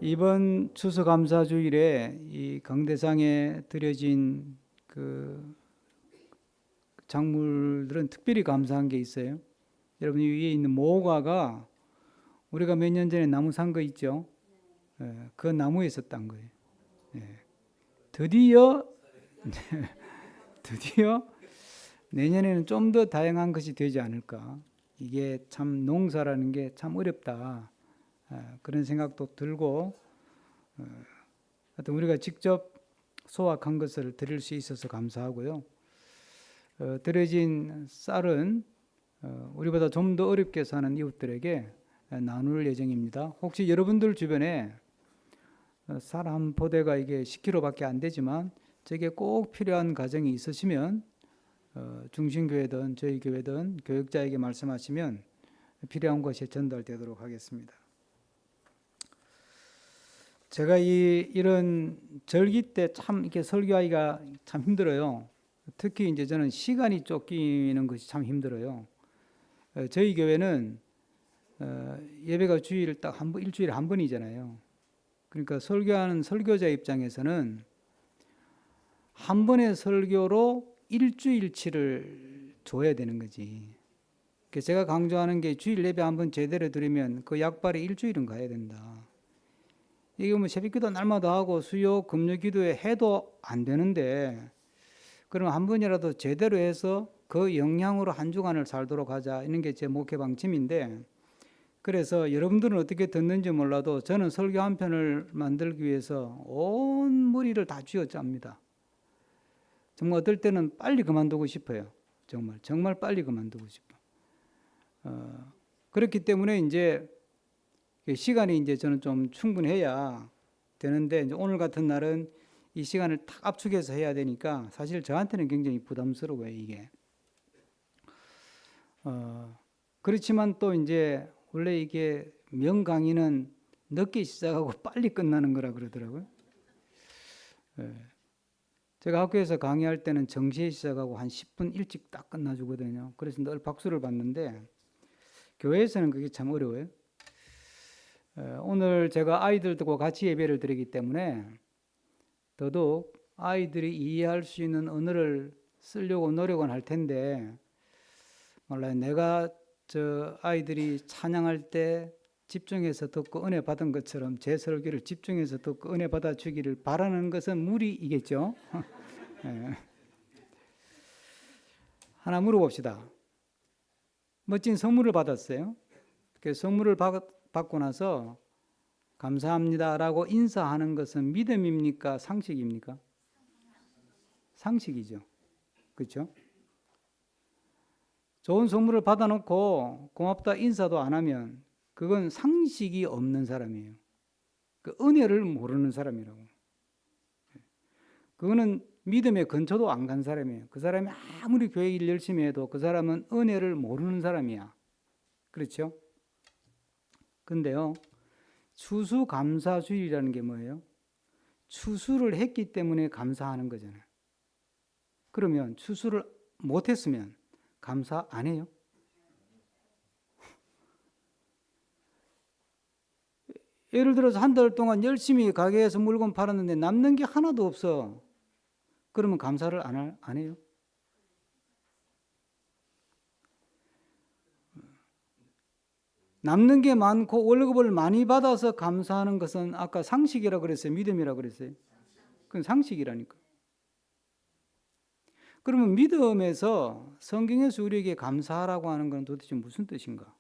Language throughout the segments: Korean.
이번 추수감사주일에 이 강대상에 드려진 그 작물들은 특별히 감사한 게 있어요. 여러분 위에 있는 모과가 우리가 몇 년 전에 나무 산 거 있죠? 예, 그 나무에 있었던 거예요. 예. 드디어 드디어 내년에는 좀 더 다양한 것이 되지 않을까. 이게 참 농사라는 게 참 어렵다. 그런 생각도 들고, 하여튼 우리가 직접 소확한 것을 드릴 수 있어서 감사하고요. 드려진 쌀은 우리보다 좀 더 어렵게 사는 이웃들에게 나눌 예정입니다. 혹시 여러분들 주변에 쌀 한 포대가 이게 10kg밖에 안 되지만 저게 꼭 필요한 가정이 있으시면 중심교회든 저희 교회든 교육자에게 말씀하시면 필요한 것이 전달되도록 하겠습니다. 제가 이런 절기 때 참 이렇게 설교하기가 참 힘들어요. 특히 이제 저는 시간이 쫓기는 것이 참 힘들어요. 저희 교회는 예배가 주일 딱 한 번, 일주일에 한 번이잖아요. 그러니까 설교하는 설교자 입장에서는 한 번의 설교로 일주일치를 줘야 되는 거지. 제가 강조하는 게 주일 예배 한 번 제대로 드리면 그 약발이 일주일은 가야 된다. 이게 뭐 새벽기도 날마다 하고 수요 금요 기도에 해도 안 되는데, 그럼 한 번이라도 제대로 해서 그 영향으로 한 주간을 살도록 하자, 이런 게 제 목회 방침인데, 그래서 여러분들은 어떻게 듣는지 몰라도 저는 설교 한 편을 만들기 위해서 온 무리를 다 쥐어짭니다. 정말 어떨 때는 빨리 그만두고 싶어요. 정말 빨리 그만두고 싶어. 그렇기 때문에 이제 시간이 이제 저는 좀 충분해야 되는데, 이제 오늘 같은 날은 이 시간을 탁 압축해서 해야 되니까 사실 저한테는 굉장히 부담스러워요, 이게. 그렇지만 또 이제 원래 이게 명강의는 늦게 시작하고 빨리 끝나는 거라 그러더라고요. 예. 제가 학교에서 강의할 때는 정시에 시작하고 한 10분 일찍 딱 끝나주거든요. 그래서 늘 박수를 받는데 교회에서는 그게 참 어려워요. 오늘 제가 아이들과 같이 예배를 드리기 때문에 더더욱 아이들이 이해할 수 있는 언어를 쓰려고 노력은 할 텐데, 몰라요. 내가 저 아이들이 찬양할 때 집중해서 듣고 은혜 받은 것처럼 제 설교를 집중해서 듣고 은혜 받아 주기를 바라는 것은 무리이겠죠. 예. 하나 물어봅시다. 멋진 선물을 받았어요. 그 선물을 받고 나서 감사합니다라고 인사하는 것은 믿음입니까? 상식입니까? 상식이죠. 그렇죠? 좋은 선물을 받아놓고 고맙다 인사도 안 하면 그건 상식이 없는 사람이에요. 그 은혜를 모르는 사람이라고. 그거는 믿음의 근처도 안 간 사람이에요. 그 사람이 아무리 교회 일 열심히 해도 그 사람은 은혜를 모르는 사람이야. 그렇죠? 근데요, 추수감사주일이라는 게 뭐예요? 추수를 했기 때문에 감사하는 거잖아요. 그러면 추수를 못했으면 감사 안 해요? 예를 들어서 한 달 동안 열심히 가게에서 물건 팔았는데 남는 게 하나도 없어. 그러면 감사를 안 해요? 남는 게 많고 월급을 많이 받아서 감사하는 것은 아까 상식이라고 그랬어요? 믿음이라고 그랬어요? 그건 상식이라니까. 그러면 믿음에서 성경에서 우리에게 감사하라고 하는 건 도대체 무슨 뜻인가?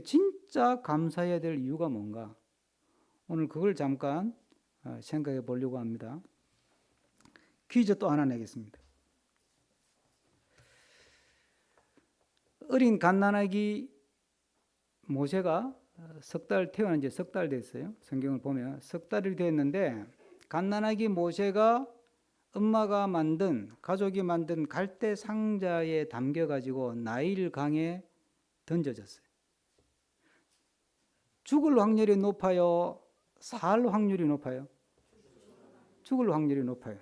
진짜 감사해야 될 이유가 뭔가? 오늘 그걸 잠깐 생각해 보려고 합니다. 퀴즈 또 하나 내겠습니다. 어린 갓난아기 모세가 석 달 태어난 지 석 달 됐어요. 성경을 보면 석 달이 됐는데 갓난아기 모세가 엄마가 만든 가족이 만든 갈대 상자에 담겨 가지고 나일 강에 던져졌어요. 죽을 확률이 높아요? 살 확률이 높아요? 죽을 확률이 높아요.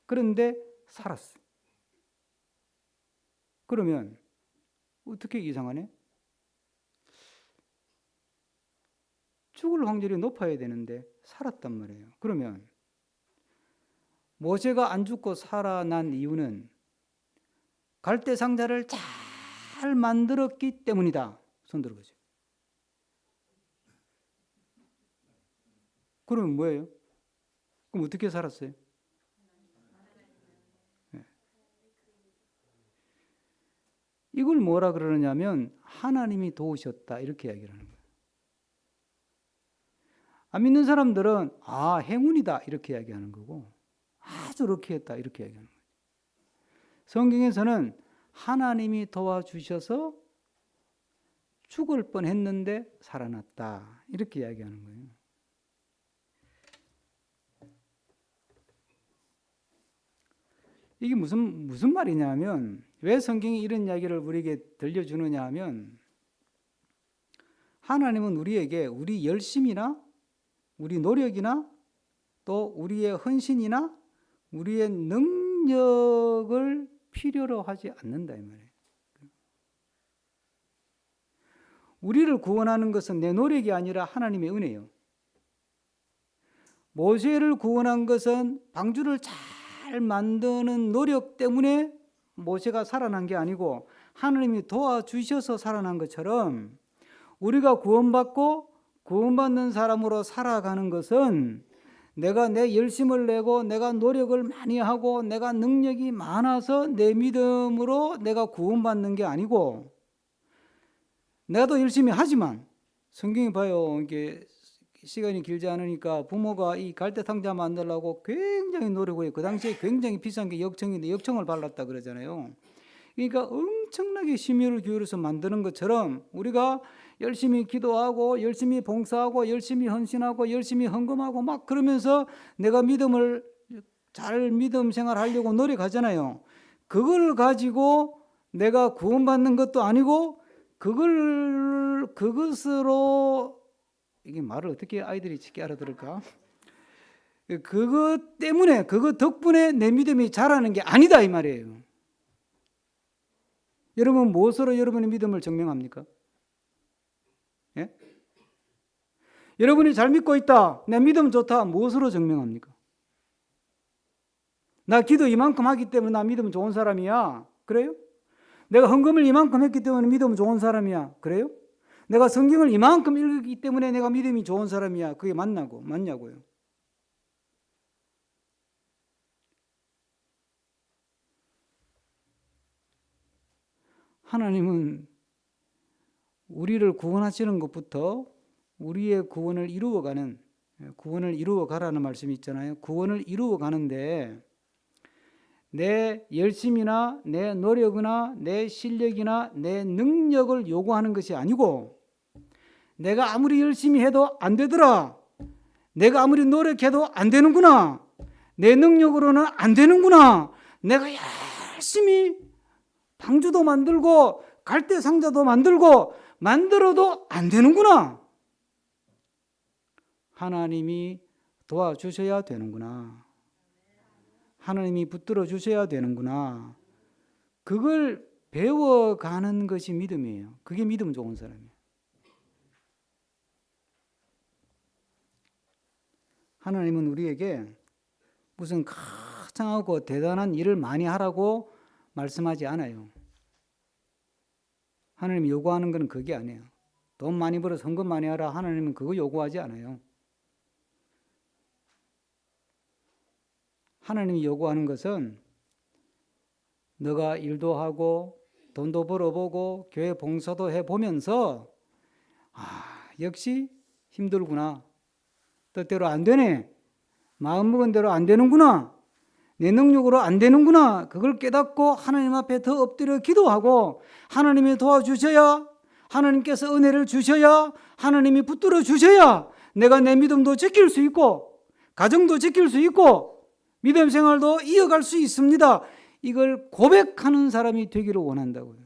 그런데 살았어요. 그러면 어떻게 이상하네? 죽을 확률이 높아야 되는데 살았단 말이에요. 그러면 모세가 안 죽고 살아난 이유는 갈대 상자를 잘 만들었기 때문이다. 손 들어보세요. 그러면 뭐예요? 그럼 어떻게 살았어요? 네. 이걸 뭐라 그러느냐면 하나님이 도우셨다 이렇게 이야기를 하는 거예요. 안 믿는 사람들은 행운이다 이렇게 이야기하는 거고 아주 럭키했다 이렇게 이야기하는 거예요. 성경에서는 하나님이 도와주셔서 죽을 뻔했는데 살아났다 이렇게 이야기하는 거예요. 이게 무슨 말이냐면 왜 성경이 이런 이야기를 우리에게 들려주느냐 하면 하나님은 우리에게 우리 열심이나 우리 노력이나 또 우리의 헌신이나 우리의 능력을 필요로 하지 않는다 이 말이에요. 우리를 구원하는 것은 내 노력이 아니라 하나님의 은혜예요. 모세를 구원한 것은 방주를 잘 만드는 노력 때문에 모세가 살아난 게 아니고 하나님이 도와주셔서 살아난 것처럼 우리가 구원받고 구원받는 사람으로 살아가는 것은 내가 내 열심을 내고 내가 노력을 많이 하고 내가 능력이 많아서 내 믿음으로 내가 구원받는 게 아니고 내가 열심히 하지만 성경이 봐요. 이게 시간이 길지 않으니까 부모가 이 갈대 상자 만들려고 굉장히 노력을 해요. 그 당시에 굉장히 비싼 게 역청인데 역청을 발랐다 그러잖아요. 그러니까 엄청나게 심혈을 기울여서 만드는 것처럼 우리가 열심히 기도하고 열심히 봉사하고 열심히 헌신하고 열심히 헌금하고 막 그러면서 내가 믿음을 잘 믿음 생활하려고 노력하잖아요. 그걸 가지고 내가 구원받는 것도 아니고 그것으로 이게 말을 어떻게 아이들이 쉽게 알아들을까? 그것 때문에 그것 덕분에 내 믿음이 자라는 게 아니다 이 말이에요. 여러분 무엇으로 여러분의 믿음을 증명합니까? 예? 여러분이 잘 믿고 있다. 내 믿음 좋다. 무엇으로 증명합니까? 나 기도 이만큼 하기 때문에 나 믿음 좋은 사람이야. 그래요? 내가 헌금을 이만큼 했기 때문에 믿음 좋은 사람이야. 그래요? 내가 성경을 이만큼 읽었기 때문에 내가 믿음이 좋은 사람이야. 그게 맞냐고요? 하나님은 우리를 구원하시는 것부터 우리의 구원을 이루어가라는 말씀이 있잖아요. 구원을 이루어가는데 내 열심이나 내 노력이나 내 실력이나 내 능력을 요구하는 것이 아니고 내가 아무리 열심히 해도 안 되더라. 내가 아무리 노력해도 안 되는구나. 내 능력으로는 안 되는구나. 내가 열심히 방주도 만들고 갈대 상자도 만들어도 안 되는구나. 하나님이 도와주셔야 되는구나. 하나님이 붙들어 주셔야 되는구나. 그걸 배워가는 것이 믿음이에요. 그게 믿음 좋은 사람이에요. 하나님은 우리에게 무슨 가장하고 대단한 일을 많이 하라고 말씀하지 않아요. 하나님이 요구하는 것은 그게 아니에요. 돈 많이 벌어서 헌금 많이 하라. 하나님은 그거 요구하지 않아요. 하나님이 요구하는 것은 너가 일도 하고 돈도 벌어보고 교회 봉사도 해보면서 역시 힘들구나. 뜻대로 안 되네. 마음먹은 대로 안 되는구나. 내 능력으로 안 되는구나. 그걸 깨닫고 하나님 앞에 더 엎드려 기도하고 하나님이 도와주셔야, 하나님께서 은혜를 주셔야, 하나님이 붙들어 주셔야 내가 내 믿음도 지킬 수 있고 가정도 지킬 수 있고 믿음 생활도 이어갈 수 있습니다. 이걸 고백하는 사람이 되기를 원한다고요.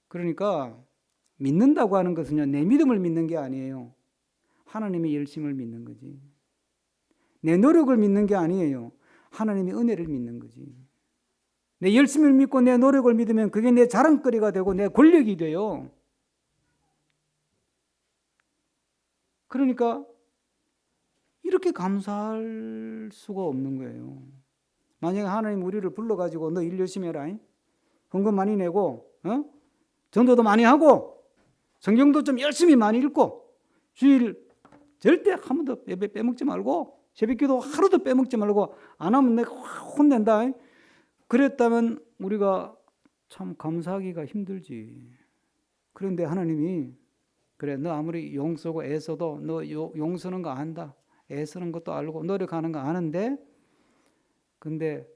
그러니까 믿는다고 하는 것은요, 내 믿음을 믿는 게 아니에요. 하나님의 열심을 믿는 거지. 내 노력을 믿는 게 아니에요. 하나님의 은혜를 믿는 거지. 내 열심을 믿고 내 노력을 믿으면 그게 내 자랑거리가 되고 내 권력이 돼요. 그러니까 이렇게 감사할 수가 없는 거예요. 만약에 하나님 우리를 불러가지고 너 일 열심히 해라, 헌금 많이 내고, 전도도 많이 하고, 성경도 좀 열심히 많이 읽고, 주일 절대 한 번도 빼먹지 말고, 새벽기도 하루도 빼먹지 말고, 안 하면 내가 확 혼낸다. 그랬다면 우리가 참 감사하기가 힘들지. 그런데 하나님이 그래, 너 아무리 용 쓰고 애 써도 너 용 쓰는 거 안다. 애 쓰는 것도 알고 노력하는 거 아는데, 근데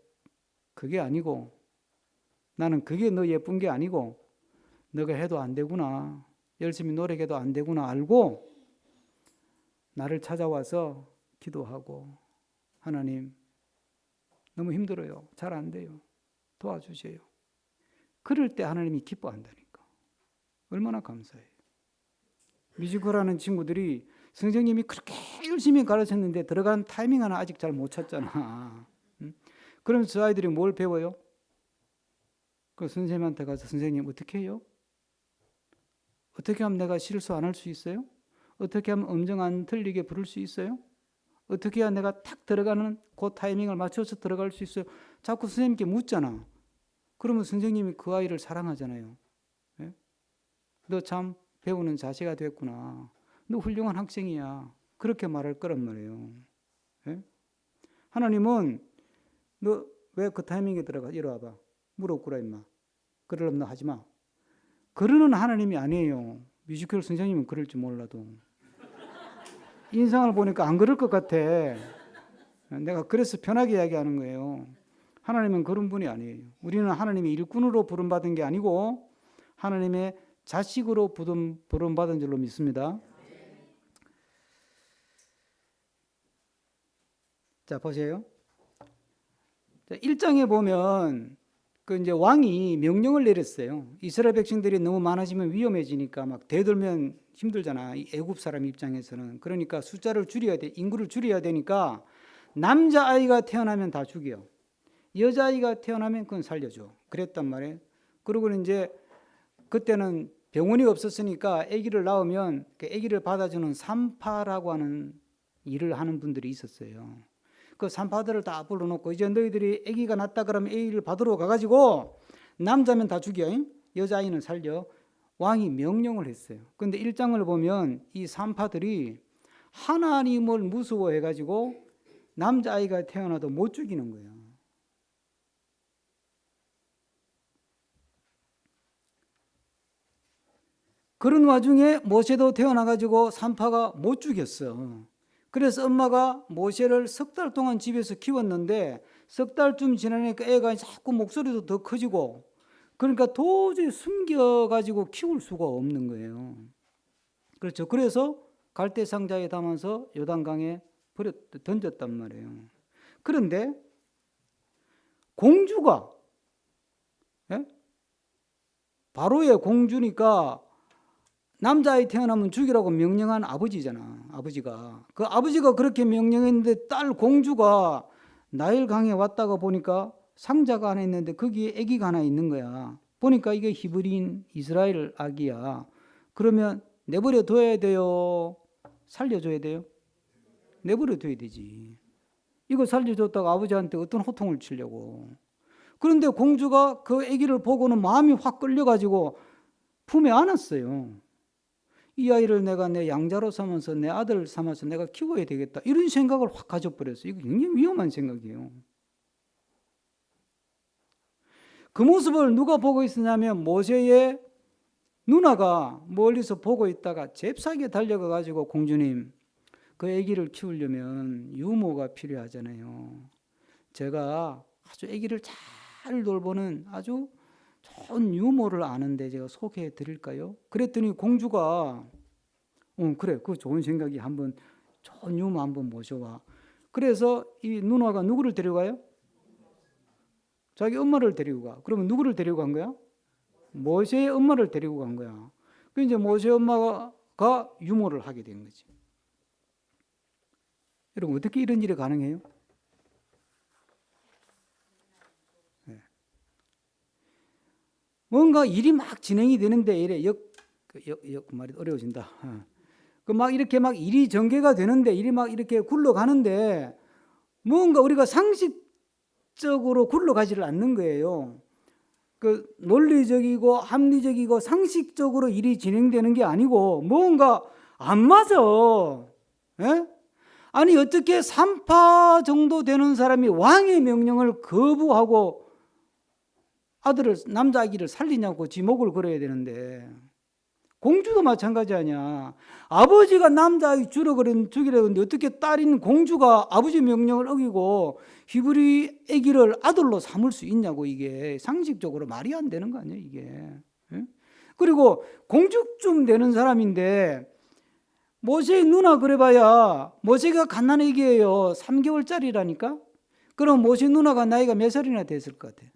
그게 아니고, 나는 그게 너 예쁜 게 아니고, 너가 해도 안 되구나, 열심히 노력해도 안 되구나 알고 나를 찾아와서 기도하고, 하나님 너무 힘들어요, 잘 안 돼요, 도와주세요. 그럴 때 하나님이 기뻐한다니까. 얼마나 감사해요. 뮤지컬하는 친구들이 선생님이 그렇게 열심히 가르쳤는데 들어간 타이밍 하나 아직 잘 못 찾잖아. 그러면서 저 아이들이 뭘 배워요? 그 선생님한테 가서 선생님 어떻게 해요? 어떻게 하면 내가 실수 안 할 수 있어요? 어떻게 하면 음정 안 틀리게 부를 수 있어요? 어떻게 해야 내가 탁 들어가는 그 타이밍을 맞춰서 들어갈 수 있어요? 자꾸 선생님께 묻잖아. 그러면 선생님이 그 아이를 사랑하잖아요. 예? 너 참 배우는 자세가 됐구나. 너 훌륭한 학생이야. 그렇게 말할 거란 말이에요. 예? 하나님은 너 왜 그 타이밍에 들어가? 이리 와봐. 물어보라 임마. 그러려면 너 하지 마. 그러는 하나님이 아니에요. 뮤지컬 선생님은 그럴지 몰라도. 인상을 보니까 안 그럴 것 같아. 내가 그래서 편하게 이야기하는 거예요. 하나님은 그런 분이 아니에요. 우리는 하나님의 일꾼으로 부름받은 게 아니고 하나님의 자식으로 부름받은 줄로 믿습니다. 자, 보세요. 1장에 보면 그 이제 왕이 명령을 내렸어요. 이스라엘 백성들이 너무 많아지면 위험해지니까 막 대들면 힘들잖아. 이 애굽 사람 입장에서는. 그러니까 숫자를 줄여야 돼. 인구를 줄여야 되니까 남자아이가 태어나면 다 죽여. 여자아이가 태어나면 그건 살려줘. 그랬단 말이에요. 그리고 이제 그때는 병원이 없었으니까 아기를 낳으면 그 아기를 받아주는 산파라고 하는 일을 하는 분들이 있었어요. 그 산파들을 다 불러놓고 이제 너희들이 아기가 낳았다 그러면 아기를 받으러 가가지고 남자면 다 죽여, 여자아이는 살려. 왕이 명령을 했어요. 그런데 1장을 보면 이 산파들이 하나님을 무서워해가지고 남자아이가 태어나도 못 죽이는 거예요. 그런 와중에 모세도 태어나가지고 산파가 못 죽였어. 그래서 엄마가 모세를 3달 동안 집에서 키웠는데 3달쯤 지나니까 애가 자꾸 목소리도 더 커지고, 그러니까 도저히 숨겨가지고 키울 수가 없는 거예요. 그렇죠. 그래서 갈대 상자에 담아서 요단강에 던졌단 말이에요. 그런데 공주가, 예? 바로의 공주니까 남자아이 태어나면 죽이라고 명령한 아버지잖아. 아버지가 그렇게 명령했는데 딸 공주가 나일강에 왔다가 보니까 상자가 하나 있는데 거기에 아기가 하나 있는 거야. 보니까 이게 히브리인 이스라엘 아기야. 그러면 내버려 둬야 돼요, 살려줘야 돼요? 내버려 둬야 되지. 이거 살려줬다가 아버지한테 어떤 호통을 치려고. 그런데 공주가 그 아기를 보고는 마음이 확 끌려가지고 품에 안았어요. 이 아이를 내가 내 양자로 삼아서 내 아들 삼아서 내가 키워야 되겠다, 이런 생각을 확 가져버렸어요. 이거 굉장히 위험한 생각이에요. 그 모습을 누가 보고 있었냐면 모세의 누나가 멀리서 보고 있다가 잽싸게 달려가 가지고, 공주님, 그 아기를 키우려면 유모가 필요하잖아요. 제가 아주 아기를 잘 돌보는 아주 좋은 유모를 아는데 제가 소개해 드릴까요? 그랬더니 공주가 그래, 그 좋은 생각이, 한번 좋은 유모 한번 모셔와. 그래서 이 누나가 누구를 데려가요? 자기 엄마를 데리고 가. 그러면 누구를 데리고 간 거야? 모세의 엄마를 데리고 간 거야. 그 이제 모세 엄마가 유모를 하게 된 거지. 여러분, 어떻게 이런 일이 가능해요? 뭔가 일이 막 진행이 되는데 이래 말이 어려워진다. 그 막 이렇게 막 일이 전개가 되는데, 일이 막 이렇게 굴러가는데 뭔가 우리가 상식적으로 굴러가지를 않는 거예요. 그 논리적이고 합리적이고 상식적으로 일이 진행되는 게 아니고 뭔가 안 맞아. 예? 아니 어떻게 3파 정도 되는 사람이 왕의 명령을 거부하고 아들을, 남자아기를 살리냐고 지목을 걸어야 되는데, 공주도 마찬가지 아니야. 아버지가 남자아기 죽이려고 했는데 어떻게 딸인 공주가 아버지 명령을 어기고 히브리 아기를 아들로 삼을 수 있냐고. 이게 상식적으로 말이 안 되는 거 아니에요 이게. 예? 그리고 공주쯤 되는 사람인데 모세의 누나 그래봐야 모세가 갓난아기예요. 3개월짜리라니까. 그럼 모세 누나가 나이가 몇 살이나 됐을 것 같아?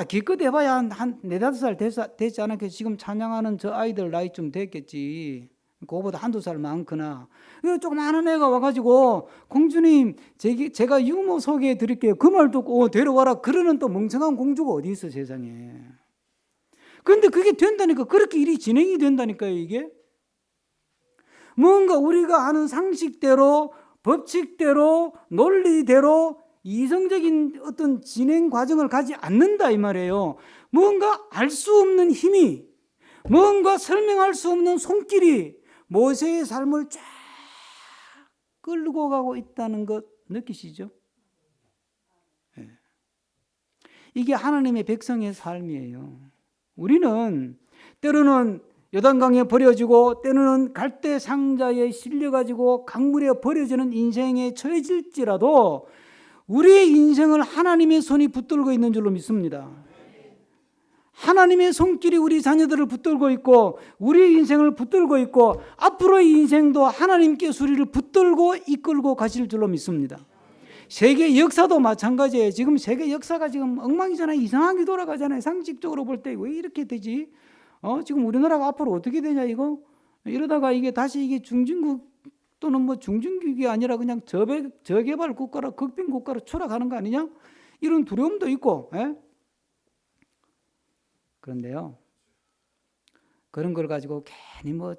기껏 해봐야 한 4-5살 되지 않았겠지. 지금 찬양하는 저 아이들 나이 좀 됐겠지. 그거보다 1-2살 많거나. 조그마한 애가 와가지고 공주님 제가 유모 소개해 드릴게요. 그 말 듣고 데려와라 그러는 또 멍청한 공주가 어디 있어 세상에. 그런데 그게 된다니까. 그렇게 일이 진행이 된다니까요 이게. 뭔가 우리가 아는 상식대로, 법칙대로, 논리대로 이성적인 어떤 진행 과정을 가지 않는다 이 말이에요. 뭔가 알 수 없는 힘이, 뭔가 설명할 수 없는 손길이 모세의 삶을 쫙 끌고 가고 있다는 것 느끼시죠? 네. 이게 하나님의 백성의 삶이에요. 우리는 때로는 요단강에 버려지고 때로는 갈대 상자에 실려가지고 강물에 버려지는 인생에 처해질지라도 우리의 인생을 하나님의 손이 붙들고 있는 줄로 믿습니다. 하나님의 손길이 우리 자녀들을 붙들고 있고 우리의 인생을 붙들고 있고 앞으로의 인생도 하나님께 우리를 붙들고 이끌고 가실 줄로 믿습니다. 세계 역사도 마찬가지예요. 지금 세계 역사가 지금 엉망이잖아요. 이상하게 돌아가잖아요. 상식적으로 볼 때 왜 이렇게 되지? 지금 우리나라가 앞으로 어떻게 되냐 이거? 이러다가 이게 다시 이게 중진국 또는 뭐 중진국이 아니라 그냥 저개발 국가로 극빈 국가로 추락하는 거 아니냐? 이런 두려움도 있고. 그런데요. 그런 걸 가지고 괜히 뭐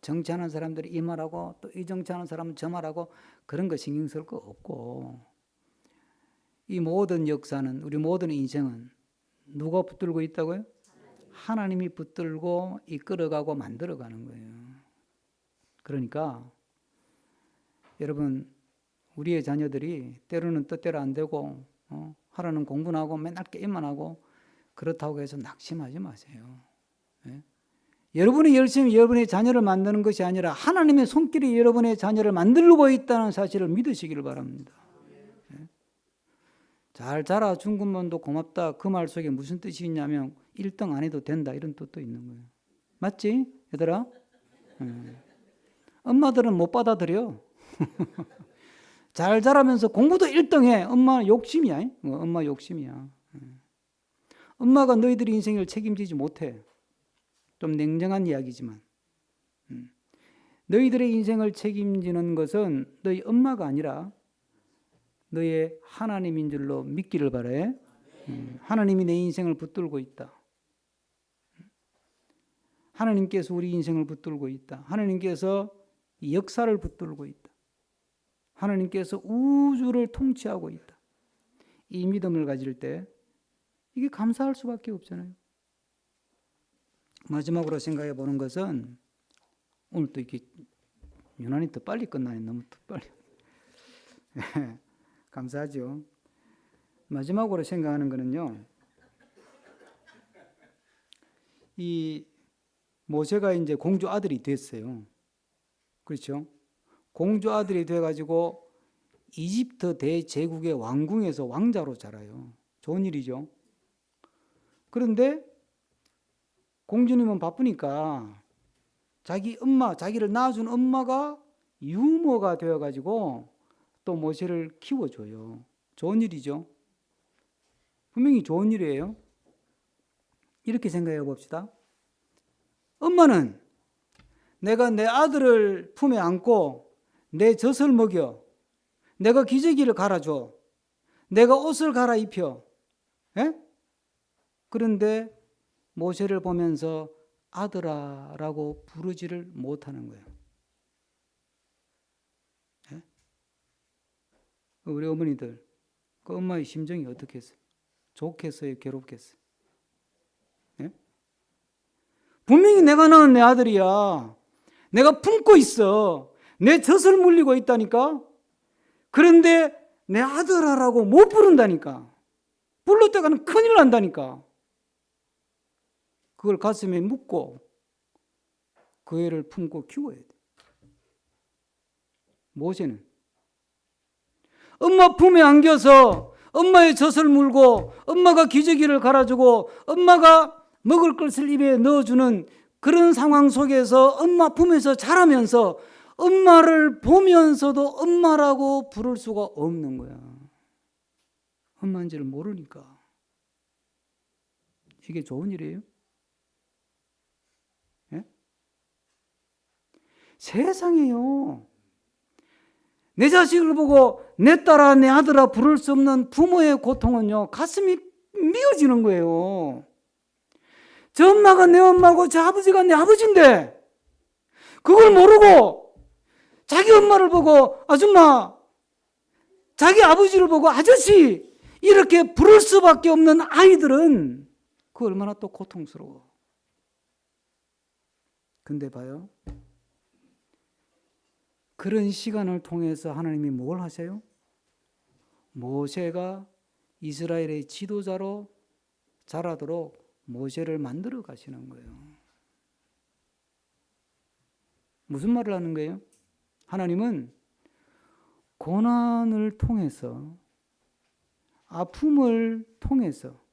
정치하는 사람들이 이 말하고 또 이 정치하는 사람은 저 말하고 그런 거 신경 쓸 거 없고, 이 모든 역사는, 우리 모든 인생은 누가 붙들고 있다고요? 하나님이 붙들고 이끌어가고 만들어가는 거예요. 그러니까 여러분, 우리의 자녀들이 때로는 뜻대로 안 되고 하라는 공부나 하고 맨날 게임만 하고 그렇다고 해서 낙심하지 마세요. 여러분이 열심히 여러분의 자녀를 만드는 것이 아니라 하나님의 손길이 여러분의 자녀를 만들고 있다는 사실을 믿으시기를 바랍니다. 잘 자라 중군만도 고맙다. 그 말 속에 무슨 뜻이 있냐면 1등 안 해도 된다 이런 뜻도 있는 거예요. 맞지? 얘들아? 엄마들은 못 받아들여. 잘 자라면서 공부도 1등해. 엄마 욕심이야. 엄마 욕심이야. 엄마가 너희들의 인생을 책임지지 못해. 좀 냉정한 이야기지만 너희들의 인생을 책임지는 것은 너희 엄마가 아니라 너의 하나님인 줄로 믿기를 바래. 하나님이 내 인생을 붙들고 있다. 하나님께서 우리 인생을 붙들고 있다. 하나님께서 이 역사를 붙들고 있다. 하나님께서 우주를 통치하고 있다. 이 믿음을 가질 때 이게 감사할 수밖에 없잖아요. 마지막으로 생각해 보는 것은, 오늘 또 이렇게 유난히 더 빨리 끝나네. 너무 더 빨리. 감사하죠. 마지막으로 생각하는 것은요, 이 모세가 이제 공주 아들이 됐어요. 그렇죠? 공주 아들이 돼가지고 이집트 대제국의 왕궁에서 왕자로 자라요. 좋은 일이죠. 그런데 공주님은 바쁘니까 자기 엄마, 자기를 낳아준 엄마가 유모가 되어가지고 또 모세를 키워줘요. 좋은 일이죠. 분명히 좋은 일이에요. 이렇게 생각해 봅시다. 엄마는 내가 내 아들을 품에 안고 내 젖을 먹여, 내가 기저귀를 갈아줘, 내가 옷을 갈아입혀. 에? 그런데 모세를 보면서 아들아 라고 부르지를 못하는 거예요. 우리 어머니들, 그 엄마의 심정이 어떻겠어요? 좋겠어요? 괴롭겠어요? 예? 분명히 내가 낳은 내 아들이야. 내가 품고 있어. 내 젖을 물리고 있다니까. 그런데 내 아들아라고 못 부른다니까. 불렀다가는 큰일 난다니까. 그걸 가슴에 묻고 그 애를 품고 키워야 돼. 모세는 엄마 품에 안겨서 엄마의 젖을 물고 엄마가 기저귀를 갈아주고 엄마가 먹을 것을 입에 넣어주는 그런 상황 속에서 엄마 품에서 자라면서 엄마를 보면서도 엄마라고 부를 수가 없는 거야. 엄마인지를 모르니까. 이게 좋은 일이에요? 예? 세상에요. 내 자식을 보고 내 딸아 내 아들아 부를 수 없는 부모의 고통은요, 가슴이 미어지는 거예요. 저 엄마가 내 엄마고 저 아버지가 내 아버지인데 그걸 모르고 자기 엄마를 보고 아줌마, 자기 아버지를 보고 아저씨 이렇게 부를 수밖에 없는 아이들은 그 얼마나 또 고통스러워. 근데 봐요, 그런 시간을 통해서 하나님이 뭘 하세요? 모세가 이스라엘의 지도자로 자라도록 모세를 만들어 가시는 거예요. 무슨 말을 하는 거예요? 하나님은 고난을 통해서, 아픔을 통해서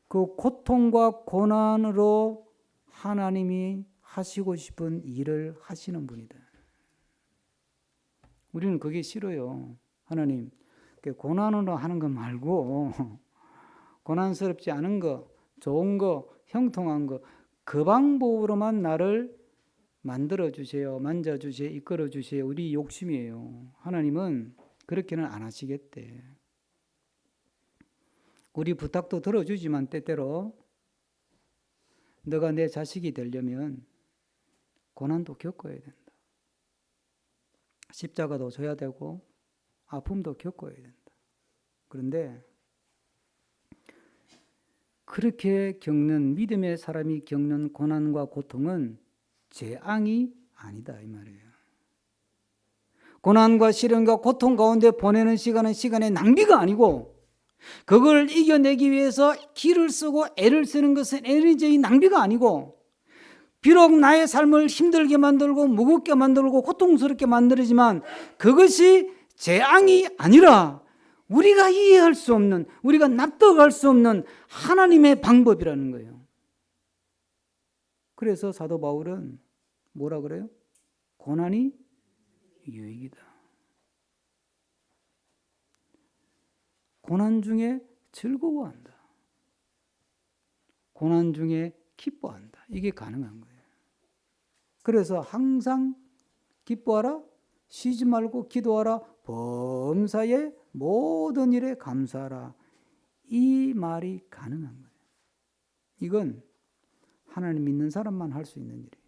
그 고통과 고난으로 하나님이 하시고 싶은 일을 하시는 분이다. 우리는 그게 싫어요. 하나님, 고난으로 하는 거 말고 고난스럽지 않은 거, 좋은 거, 형통한 거, 그 방법으로만 나를 만들어주세요. 만져주세요. 이끌어주세요. 우리 욕심이에요. 하나님은 그렇게는 안 하시겠대. 우리 부탁도 들어주지만 때때로 너가 내 자식이 되려면 고난도 겪어야 된다. 십자가도 져야 되고 아픔도 겪어야 된다. 그런데 그렇게 겪는, 믿음의 사람이 겪는 고난과 고통은 재앙이 아니다 이 말이에요. 고난과 시련과 고통 가운데 보내는 시간은 시간의 낭비가 아니고 그걸 이겨내기 위해서 기를 쓰고 애를 쓰는 것은 에너지의 낭비가 아니고, 비록 나의 삶을 힘들게 만들고 무겁게 만들고 고통스럽게 만들지만 그것이 재앙이 아니라 우리가 이해할 수 없는, 우리가 납득할 수 없는 하나님의 방법이라는 거예요. 그래서 사도 바울은 뭐라 그래요? 고난이 유익이다. 고난 중에 즐거워한다. 고난 중에 기뻐한다. 이게 가능한 거예요. 그래서 항상 기뻐하라, 쉬지 말고 기도하라, 범사의 모든 일에 감사하라. 이 말이 가능한 거예요. 이건 하나님 믿는 사람만 할 수 있는 일이에요.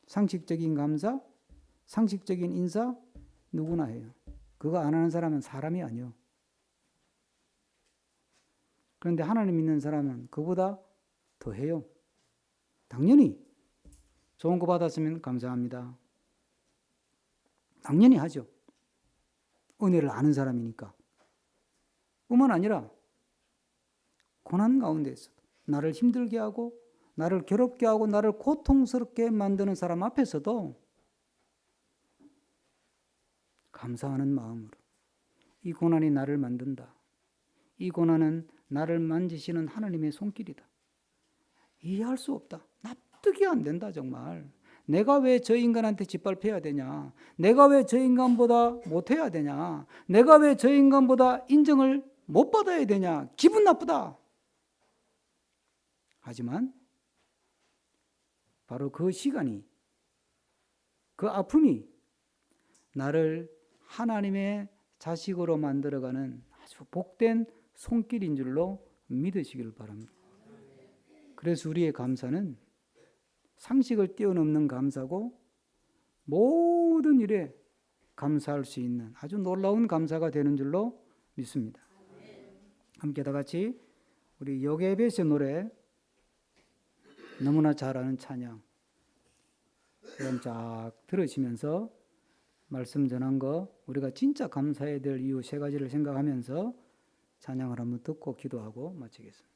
상식적인 감사, 상식적인 인사 누구나 해요. 그거 안 하는 사람은 사람이 아니요. 그런데 하나님 믿는 사람은 그보다 더 해요. 당연히 좋은 거 받았으면 감사합니다. 당연히 하죠. 은혜를 아는 사람이니까. 뿐만 아니라 고난 가운데서 나를 힘들게 하고 나를 괴롭게 하고 나를 고통스럽게 만드는 사람 앞에서도 감사하는 마음으로, 이 고난이 나를 만든다. 이 고난은 나를 만지시는 하나님의 손길이다. 이해할 수 없다. 납득이 안 된다 정말. 내가 왜 저 인간한테 짓밟혀야 되냐? 내가 왜 저 인간보다 못해야 되냐? 내가 왜 저 인간보다 인정을 못 받아야 되냐? 기분 나쁘다. 하지만 바로 그 시간이, 그 아픔이 나를 하나님의 자식으로 만들어가는 아주 복된 손길인 줄로 믿으시기를 바랍니다. 그래서 우리의 감사는 상식을 뛰어넘는 감사고 모든 일에 감사할 수 있는 아주 놀라운 감사가 되는 줄로 믿습니다. 함께 다 같이 우리 요게벳의 노래 너무나 잘 아는 찬양 그럼 쫙 들으시면서 말씀 전한 거 우리가 진짜 감사해야 될 이유 세 가지를 생각하면서 찬양을 한번 듣고 기도하고 마치겠습니다.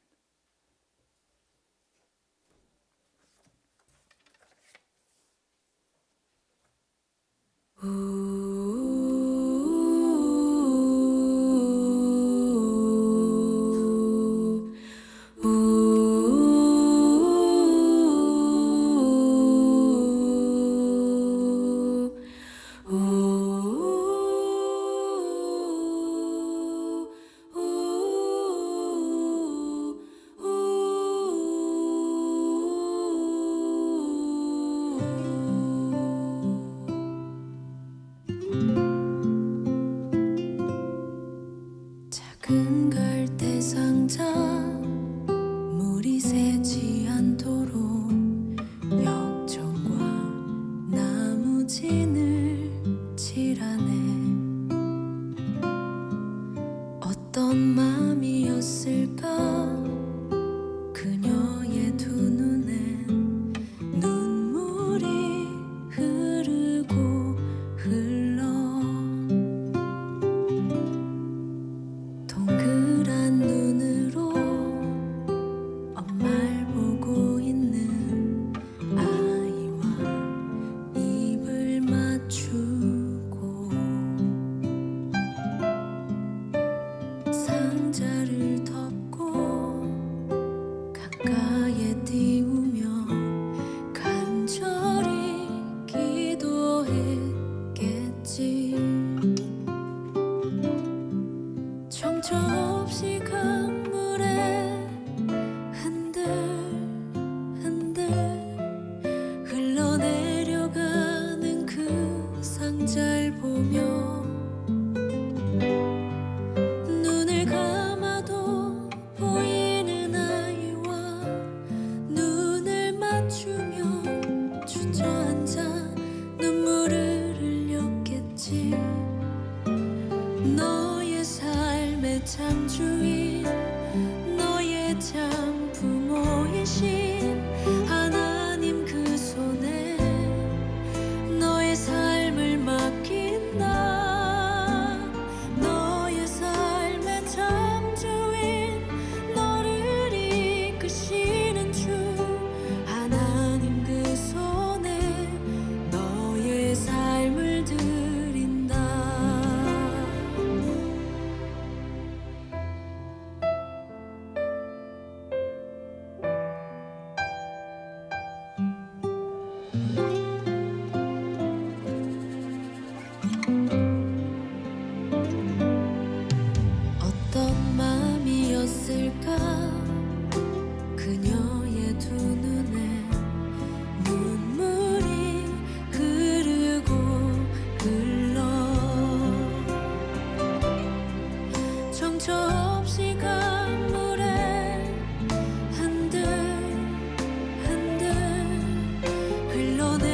작은 갈대 상자 물이 새지 않도록 역청과 나무 진을 칠하네. 어떤 맘이었을까 그녀의 두 눈엔 눈물이 흐르고 흘러 동그란 눈으로 엄마를 보고 있는 아이와 입을 맞추고 상자를 덮고 가까이에 띄우며 간절히 기도했겠지. 정처 없이 강물에 흔들흔들 흘러내려가는 그 상자를 보며 눈을 감아도 보이는 아이와 눈을 맞추며 주저앉아 눈물을 흘렸겠지. 너의 삶의 창주인 너의 참 부모이신 하나님 그 손에 너의 삶을 맡긴다. 너의 삶의 창주인 너를 이끄시는 주 하나님 그 손에 너의 삶을 드린다. 어떤 마음이었을까 그녀의 두 눈에 눈물이 흐르고 흘러 정처 없이 강물에 흔들흔들 흘러내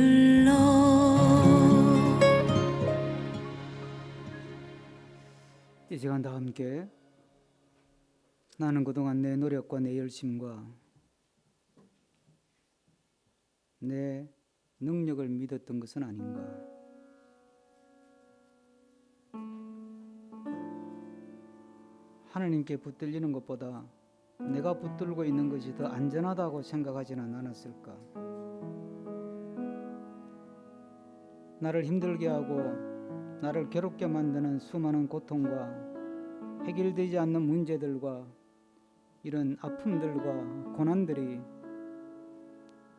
흘러 이 시간 다 함께 나는 그동안 내 노력과 내 열심과 내 능력을 믿었던 것은 아닌가. 하나님께 붙들리는 것보다 내가 붙들고 있는 것이 더 안전하다고 생각하지는 않았을까. 나를 힘들게 하고 나를 괴롭게 만드는 수많은 고통과 해결되지 않는 문제들과 이런 아픔들과 고난들이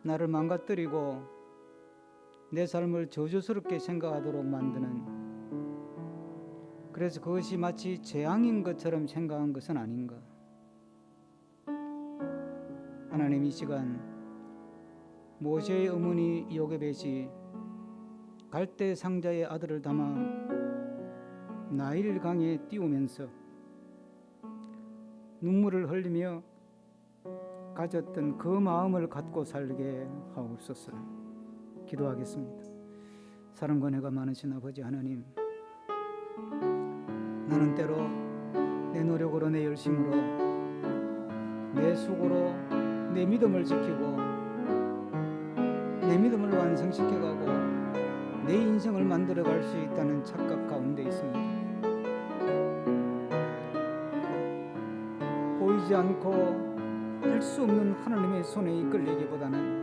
나를 망가뜨리고 내 삶을 저주스럽게 생각하도록 만드는, 그래서 그것이 마치 재앙인 것처럼 생각한 것은 아닌가. 하나님, 이 시간 모세의 어머니 요게벳이 갈대 상자의 아들을 담아 나일 강에 띄우면서 눈물을 흘리며 가졌던 그 마음을 갖고 살게 하옵소서. 기도하겠습니다. 사랑과 은혜가 많으신 아버지 하나님, 나는 때로 내 노력으로, 내 열심으로, 내 수고로 내 믿음을 지키고 내 믿음을 완성시켜가고 내 인생을 만들어갈 수 있다는 착각 가운데 있습니다. 보이지 않고 할 수 없는 하나님의 손에 이끌리기보다는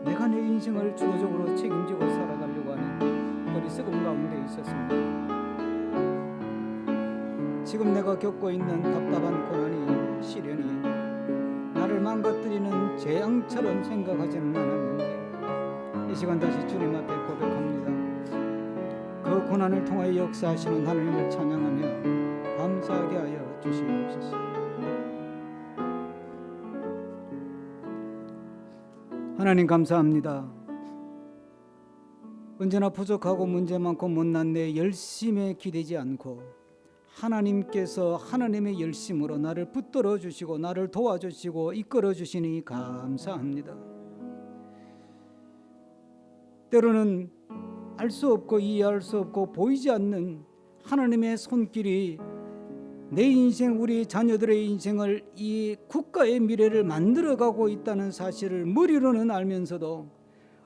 내가 내 인생을 주도적으로 책임지고 살아가려고 하는 어리석음 가운데 있었습니다. 지금 내가 겪고 있는 답답한 고난이, 시련이 나를 망가뜨리는 재앙처럼 생각하지는 않았는지 이 시간 다시 주님 앞에 고백합니다. 그 고난을 통하여 역사하시는 하나님을 찬양하며 감사하게 하여 주시옵소서. 하나님 감사합니다. 언제나 부족하고 문제 많고 못난 내 열심에 기대지 않고 하나님께서 하나님의 열심으로 나를 붙들어 주시고 나를 도와주시고 이끌어 주시니 감사합니다. 때로는 알 수 없고 이해할 수 없고 보이지 않는 하나님의 손길이 내 인생, 우리 자녀들의 인생을, 이 국가의 미래를 만들어가고 있다는 사실을 머리로는 알면서도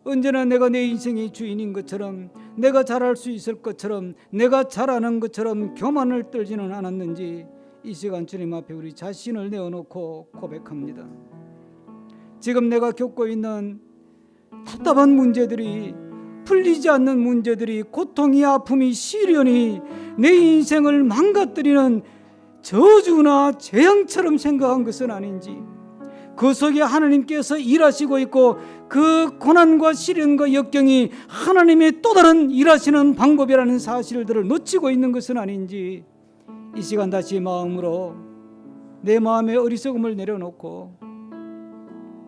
언제나 내가 내 인생의 주인인 것처럼, 내가 잘할 수 있을 것처럼, 내가 잘하는 것처럼 교만을 떨지는 않았는지 이 시간 주님 앞에 우리 자신을 내어놓고 고백합니다. 지금 내가 겪고 있는 답답한 문제들이, 풀리지 않는 문제들이, 고통이, 아픔이, 시련이 내 인생을 망가뜨리는 저주나 재앙처럼 생각한 것은 아닌지, 그 속에 하나님께서 일하시고 있고 그 고난과 시련과 역경이 하나님의 또 다른 일하시는 방법이라는 사실들을 놓치고 있는 것은 아닌지 이 시간 다시 마음으로 내 마음의 어리석음을 내려놓고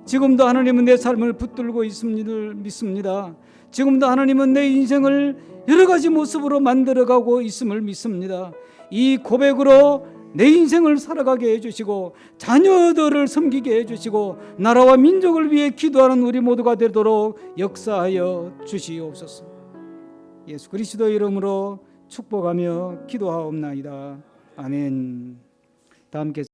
지금도 하나님은 내 삶을 붙들고 있음을 믿습니다. 지금도 하나님은 내 인생을 여러 가지 모습으로 만들어가고 있음을 믿습니다. 이 고백으로 내 인생을 살아가게 해주시고 자녀들을 섬기게 해주시고 나라와 민족을 위해 기도하는 우리 모두가 되도록 역사하여 주시옵소서. 예수 그리스도 이름으로 축복하며 기도하옵나이다. 아멘. 다 함께